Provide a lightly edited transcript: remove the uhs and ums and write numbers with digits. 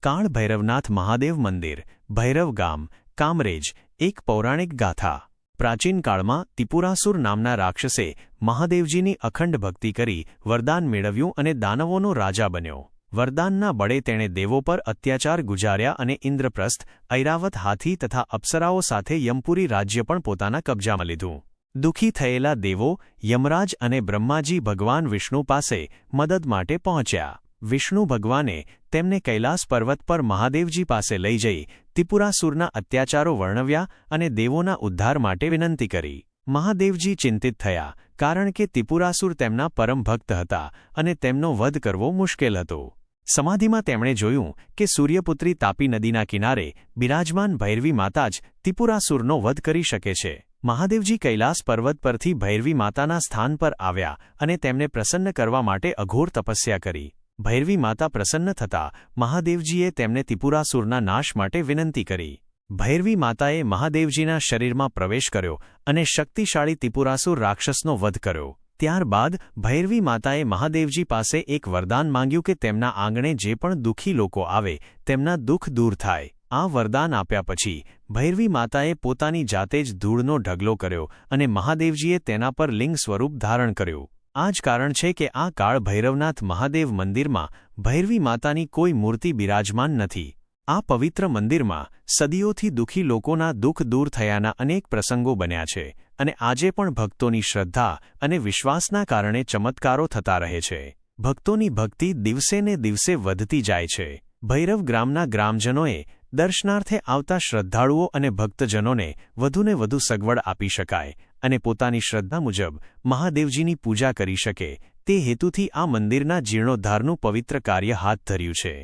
કાળ ભૈરવનાથ મહાદેવ મંદિર, ભૈરવ ગામ, કામરેજ. એક પૌરાણિક ગાથા. પ્રાચીન કાળમાં ત્રિપુરાસુર નામના રાક્ષસે મહાદેવજીની અખંડ ભક્તિ કરી વરદાન મેળવ્યું અને દાનવોનો રાજા બન્યો. વરદાનના બળે તેણે દેવો પર અત્યાચાર ગુજાર્યા અને ઇન્દ્રપ્રસ્થ, ઐરાવત હાથી તથા અપ્સરાઓ સાથે યમપુરી રાજ્ય પણ પોતાના કબજામાં લીધું. દુઃખી થયેલા દેવો યમરાજ અને બ્રહ્માજી ભગવાન વિષ્ણુ પાસે મદદ માટે પહોંચ્યા. વિષ્ણુ ભગવાને તેમને કૈલાસ પર્વત પર મહાદેવજી પાસે લઈ જઈ ત્રિપુરાસુરના અત્યાચારો વર્ણવ્યા અને દેવોના ઉદ્ધાર માટે વિનંતી કરી. મહાદેવજી ચિંતિત થયા, કારણ કે ત્રિપુરાસુર તેમના પરમ ભક્ત હતા અને તેમનો વધ કરવો મુશ્કેલ હતો. સમાધિમાં તેમણે જોયું કે સૂર્યપુત્રી તાપી નદીના કિનારે બિરાજમાન ભૈરવી માતા જ ત્રિપુરાસુરનો વધ કરી શકે છે. મહાદેવજી કૈલાસ પર્વત પરથી ભૈરવી માતાના સ્થાન પર આવ્યા અને તેમને પ્રસન્ન કરવા માટે અઘોર તપસ્યા કરી. ભૈરવી માતા પ્રસન્ન થતાં મહાદેવજીએ તેમને ત્રિપુરાસુરના નાશ માટે વિનંતી કરી. ભૈરવી માતાએ મહાદેવજીના શરીરમાં પ્રવેશ કર્યો અને શક્તિશાળી ત્રિપુરાસુર રાક્ષસનો વધ કર્યો. ત્યારબાદ ભૈરવી માતાએ મહાદેવજી પાસે એક વરદાન માંગ્યું કે તેમના આંગણે જે પણ દુઃખી લોકો આવે તેમના દુઃખ દૂર થાય. આ વરદાન આપ્યા પછી ભૈરવી માતાએ પોતાની જાતે જ ધૂળનો ઢગલો કર્યો અને મહાદેવજીએ તેના પર લિંગ સ્વરૂપ ધારણ કર્યું. આ જ કારણ છે કે આ કાળ ભૈરવનાથ મહાદેવ મંદિરમાં ભૈરવી માતાની કોઈ મૂર્તિ બિરાજમાન નથી. આ પવિત્ર મંદિરમાં સદીઓથી દુઃખી લોકોના દુઃખ દૂર થયાના અનેક પ્રસંગો બન્યા છે અને આજે પણ ભક્તોની શ્રદ્ધા અને વિશ્વાસના કારણે ચમત્કારો થતા રહે છે. ભક્તોની ભક્તિ દિવસે ને દિવસે વધતી જાય છે. ભૈરવ ગ્રામના ગ્રામજનોએ દર્શનાર્થે આવતા શ્રદ્ધાળુઓ અને ભક્તજનોને વધુને વધુ સગવડ આપી શકાય અને પોતાની શ્રદ્ધા મુજબ મહાદેવજીની પૂજા કરી શકે તે હેતુથી આ મંદિરના જીર્ણોદ્ધારનું પવિત્ર કાર્ય હાથ ધર્યું છે.